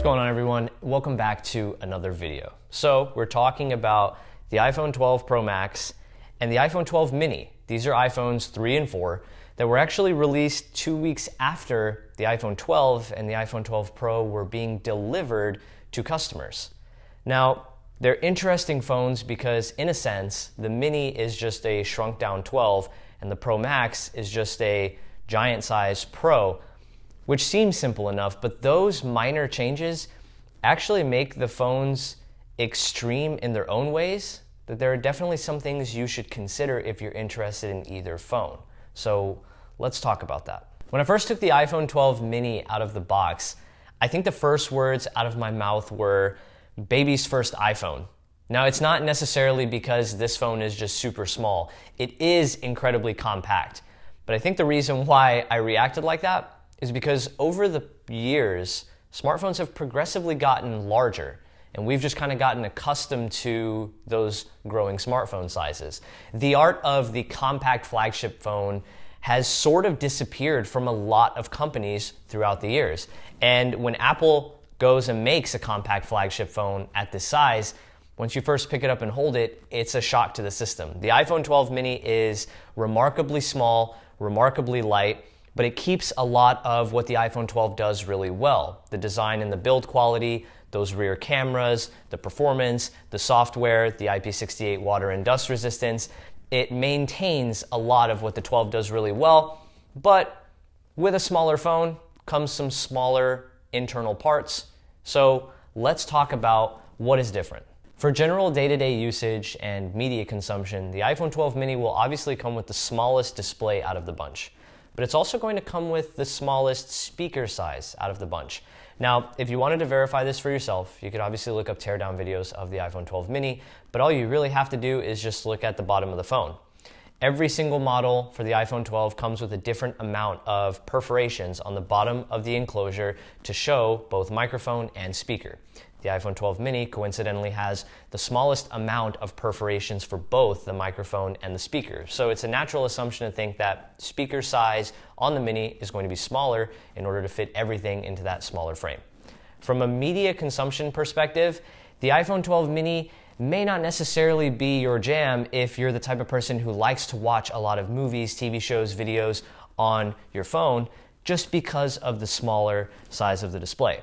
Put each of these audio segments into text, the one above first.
What's going on, everyone? Welcome back to another video. So we're talking about the iPhone 12 Pro Max and the iPhone 12 mini. These are iPhones 3 and 4 that were actually released 2 weeks after the iPhone 12 and the iPhone 12 Pro were being delivered to customers. Now, they're interesting phones because, in a sense, the mini is just a shrunk down 12 and the Pro Max is just a giant size Pro, which seems simple enough, but those minor changes actually make the phones extreme in their own ways, that there are definitely some things you should consider if you're interested in either phone. So let's talk about that. When I first took the iPhone 12 mini out of the box, I think the first words out of my mouth were, baby's first iPhone. Now, it's not necessarily because this phone is just super small. It is incredibly compact. But I think the reason why I reacted like that is because over the years, smartphones have progressively gotten larger, and we've just kind of gotten accustomed to those growing smartphone sizes. The art of the compact flagship phone has sort of disappeared from a lot of companies throughout the years. And when Apple goes and makes a compact flagship phone at this size, once you first pick it up and hold it, it's a shock to the system. The iPhone 12 mini is remarkably small, remarkably light, but it keeps a lot of what the iPhone 12 does really well. The design and the build quality, those rear cameras, the performance, the software, the IP68 water and dust resistance. It maintains a lot of what the 12 does really well, but with a smaller phone comes some smaller internal parts. So let's talk about what is different. For general day-to-day usage and media consumption, the iPhone 12 mini will obviously come with the smallest display out of the bunch. But it's also going to come with the smallest speaker size out of the bunch. Now, if you wanted to verify this for yourself, you could obviously look up teardown videos of the iPhone 12 mini, but all you really have to do is just look at the bottom of the phone. Every single model for the iPhone 12 comes with a different amount of perforations on the bottom of the enclosure to show both microphone and speaker. The iPhone 12 mini coincidentally has the smallest amount of perforations for both the microphone and the speaker. So it's a natural assumption to think that speaker size on the mini is going to be smaller in order to fit everything into that smaller frame. From a media consumption perspective, the iPhone 12 mini may not necessarily be your jam if you're the type of person who likes to watch a lot of movies, TV shows, videos on your phone just because of the smaller size of the display.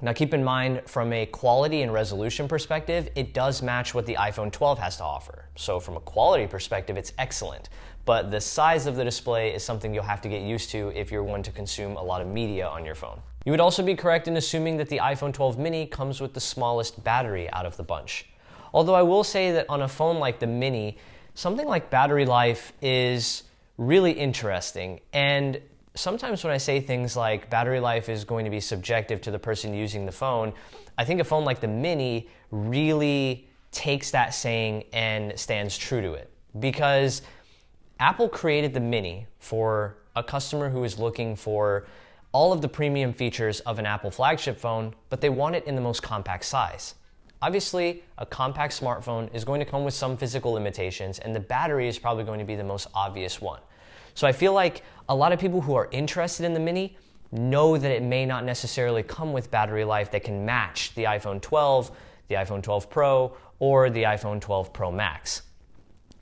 Now, keep in mind, from a quality and resolution perspective, it does match what the iPhone 12 has to offer. So from a quality perspective, it's excellent. But the size of the display is something you'll have to get used to if you're one to consume a lot of media on your phone. You would also be correct in assuming that the iPhone 12 mini comes with the smallest battery out of the bunch. Although I will say that on a phone like the mini, something like battery life is really interesting. And sometimes when I say things like battery life is going to be subjective to the person using the phone, I think a phone like the mini really takes that saying and stands true to it. Because Apple created the mini for a customer who is looking for all of the premium features of an Apple flagship phone, but they want it in the most compact size. Obviously, a compact smartphone is going to come with some physical limitations, and the battery is probably going to be the most obvious one. So I feel like a lot of people who are interested in the mini know that it may not necessarily come with battery life that can match the iPhone 12, the iPhone 12 Pro, or the iPhone 12 Pro Max.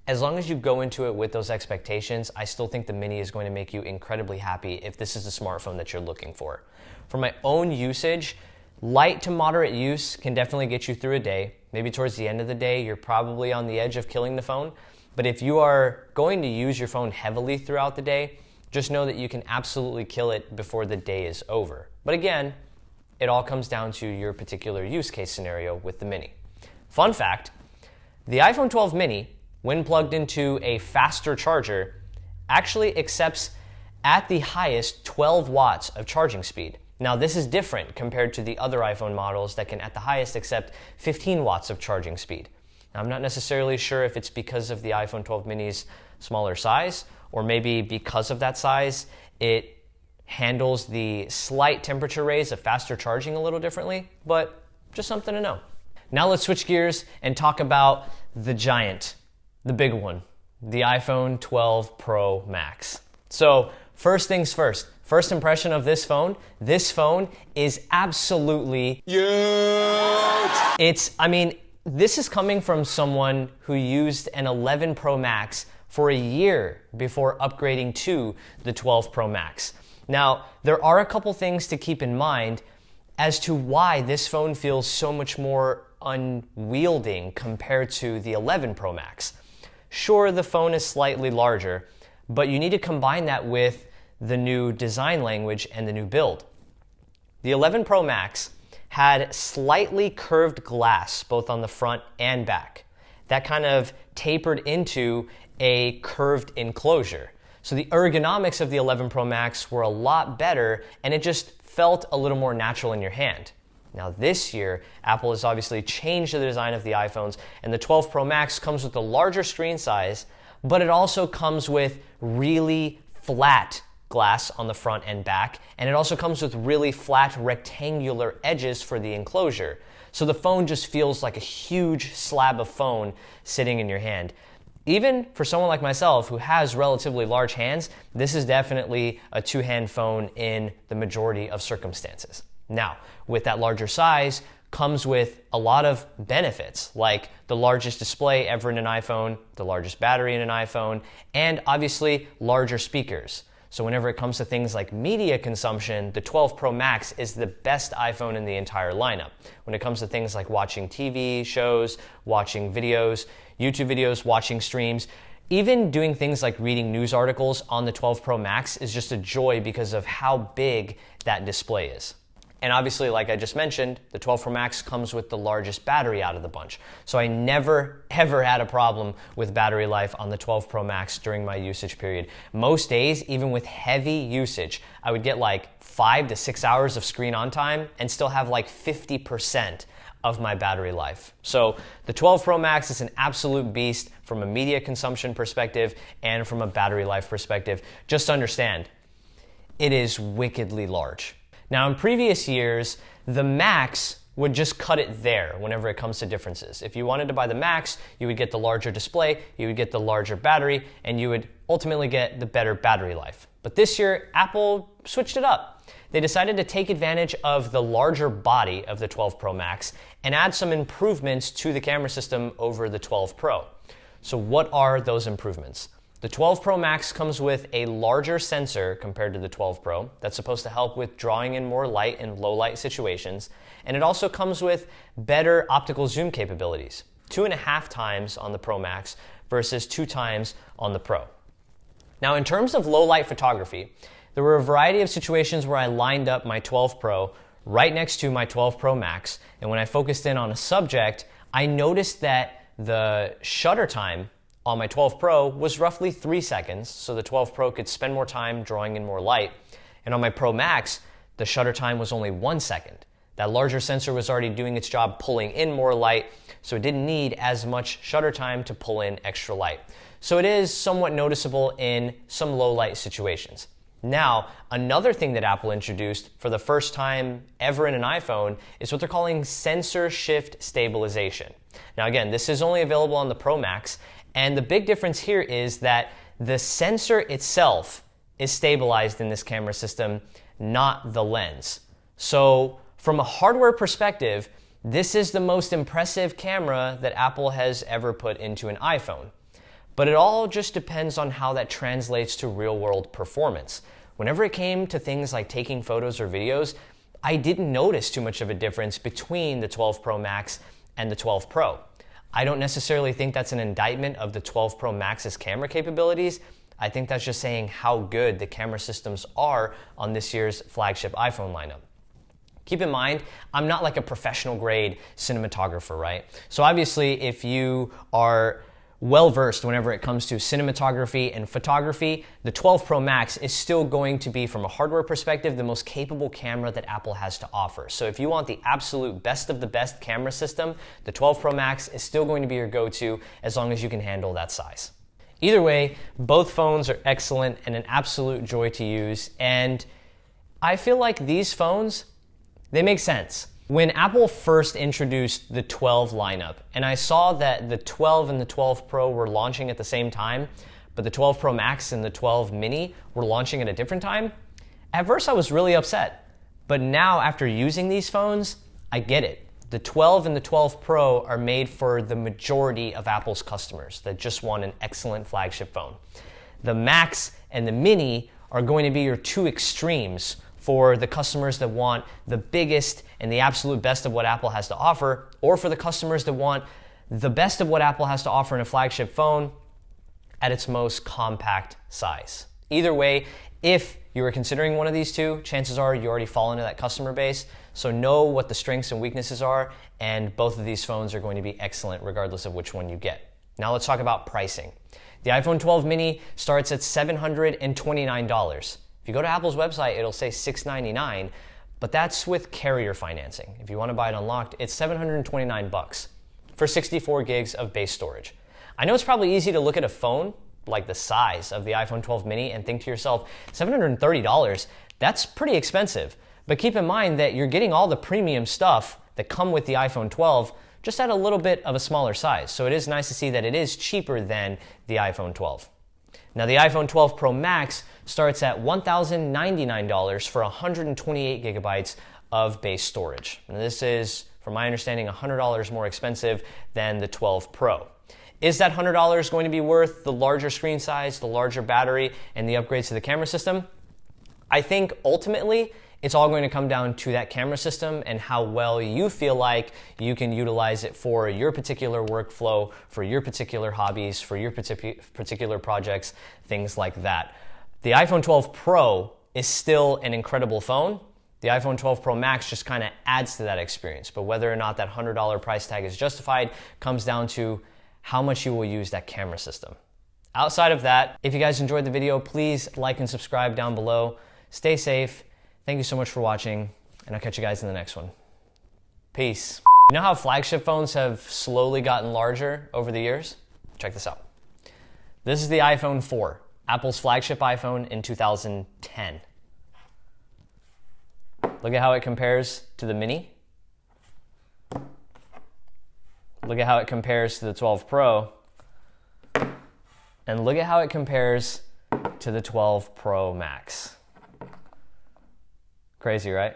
As long as you go into it with those expectations, I still think the mini is going to make you incredibly happy if this is the smartphone that you're looking for. For my own usage, light to moderate use can definitely get you through a day. Maybe towards the end of the day, you're probably on the edge of killing the phone. But if you are going to use your phone heavily throughout the day, just know that you can absolutely kill it before the day is over. But again, it all comes down to your particular use case scenario with the mini. Fun fact, the iPhone 12 mini, when plugged into a faster charger, actually accepts at the highest 12 watts of charging speed. Now, this is different compared to the other iPhone models that can at the highest accept 15 watts of charging speed. Now, I'm not necessarily sure if it's because of the iPhone 12 mini's smaller size, or maybe because of that size, it handles the slight temperature raise of faster charging a little differently, but just something to know. Now let's switch gears and talk about the giant, the big one, the iPhone 12 Pro Max. So first things first, First impression of this phone is absolutely huge. This is coming from someone who used an 11 Pro Max for a year before upgrading to the 12 Pro Max. Now, there are a couple things to keep in mind as to why this phone feels so much more unwielding compared to the 11 Pro Max. Sure, the phone is slightly larger, but you need to combine that with the new design language and the new build. The 11 Pro Max had slightly curved glass both on the front and back. That kind of tapered into a curved enclosure. So the ergonomics of the 11 Pro Max were a lot better, and it just felt a little more natural in your hand. Now this year, Apple has obviously changed the design of the iPhones, and the 12 Pro Max comes with a larger screen size, but it also comes with really flat glass on the front and back, and it also comes with really flat rectangular edges for the enclosure. So the phone just feels like a huge slab of phone sitting in your hand. Even for someone like myself who has relatively large hands, this is definitely a two-hand phone in the majority of circumstances. Now, with that larger size comes with a lot of benefits, like the largest display ever in an iPhone, the largest battery in an iPhone, and obviously larger speakers. So whenever it comes to things like media consumption, the 12 Pro Max is the best iPhone in the entire lineup. When it comes to things like watching TV shows, watching videos, YouTube videos, watching streams, even doing things like reading news articles on the 12 Pro Max is just a joy because of how big that display is. And obviously, like I just mentioned, the 12 Pro Max comes with the largest battery out of the bunch. So I never, ever had a problem with battery life on the 12 Pro Max during my usage period. Most days, even with heavy usage, I would get like 5 to 6 hours of screen on time and still have like 50% of my battery life. So the 12 Pro Max is an absolute beast from a media consumption perspective and from a battery life perspective. Just understand, it is wickedly large. Now, in previous years, the Max would just cut it there whenever it comes to differences. If you wanted to buy the Max, you would get the larger display, you would get the larger battery, and you would ultimately get the better battery life. But this year, Apple switched it up. They decided to take advantage of the larger body of the 12 Pro Max and add some improvements to the camera system over the 12 Pro. So what are those improvements? The 12 Pro Max comes with a larger sensor compared to the 12 Pro that's supposed to help with drawing in more light in low light situations, and it also comes with better optical zoom capabilities, 2.5 times on the Pro Max versus 2 times on the Pro. Now, in terms of low light photography, there were a variety of situations where I lined up my 12 Pro right next to my 12 Pro Max, and when I focused in on a subject, I noticed that the shutter time on my 12 Pro was roughly 3 seconds, so the 12 Pro could spend more time drawing in more light. And on my Pro Max, the shutter time was only 1 second. That larger sensor was already doing its job pulling in more light, so it didn't need as much shutter time to pull in extra light. So it is somewhat noticeable in some low light situations. Now, another thing that Apple introduced for the first time ever in an iPhone is what they're calling sensor shift stabilization. Now again, this is only available on the Pro Max, and the big difference here is that the sensor itself is stabilized in this camera system, not the lens. So from a hardware perspective, this is the most impressive camera that Apple has ever put into an iPhone. But it all just depends on how that translates to real-world performance. Whenever it came to things like taking photos or videos, I didn't notice too much of a difference between the 12 Pro Max and the 12 Pro. I don't necessarily think that's an indictment of the 12 Pro Max's camera capabilities. I think that's just saying how good the camera systems are on this year's flagship iPhone lineup. Keep in mind, I'm not like a professional grade cinematographer, right? So obviously, if you are well-versed whenever it comes to cinematography and photography, the 12 Pro Max is still going to be, from a hardware perspective, the most capable camera that Apple has to offer. So if you want the absolute best of the best camera system, the 12 Pro Max is still going to be your go-to as long as you can handle that size. Either way, both phones are excellent and an absolute joy to use, and I feel like these phones, they make sense. When Apple first introduced the 12 lineup, and I saw that the 12 and the 12 Pro were launching at the same time, but the 12 Pro Max and the 12 Mini were launching at a different time, At first I was really upset, but now after using these phones, I get it. The 12 and the 12 Pro are made for the majority of Apple's customers that just want an excellent flagship phone. The Max and the Mini are going to be your two extremes for the customers that want the biggest and the absolute best of what Apple has to offer, or for the customers that want the best of what Apple has to offer in a flagship phone at its most compact size. Either way, if you are considering one of these two, chances are you already fall into that customer base, so know what the strengths and weaknesses are, and both of these phones are going to be excellent regardless of which one you get. Now let's talk about pricing. The iPhone 12 mini starts at $729. If you go to Apple's website, it'll say $699, but that's with carrier financing. If you want to buy it unlocked, it's $729 for 64 gigs of base storage. I know it's probably easy to look at a phone like the size of the iPhone 12 mini and think to yourself, $730, that's pretty expensive. But keep in mind that you're getting all the premium stuff that come with the iPhone 12 just at a little bit of a smaller size. So it is nice to see that it is cheaper than the iPhone 12. Now the iPhone 12 Pro Max starts at $1,099 for 128 gigabytes of base storage. And this is, from my understanding, $100 more expensive than the 12 Pro. Is that $100 going to be worth the larger screen size, the larger battery, and the upgrades to the camera system? I think ultimately it's all going to come down to that camera system and how well you feel like you can utilize it for your particular workflow, for your particular hobbies, for your particular projects, things like that. The iPhone 12 Pro is still an incredible phone. The iPhone 12 Pro Max just kind of adds to that experience, but whether or not that $100 price tag is justified comes down to how much you will use that camera system. Outside of that, if you guys enjoyed the video, please like and subscribe down below. Stay safe. Thank you so much for watching, and I'll catch you guys in the next one. Peace. You know how flagship phones have slowly gotten larger over the years? Check this out. This is the iPhone 4, Apple's flagship iPhone in 2010. Look at how it compares to the Mini. Look at how it compares to the 12 Pro. And look at how it compares to the 12 Pro Max. Crazy, right?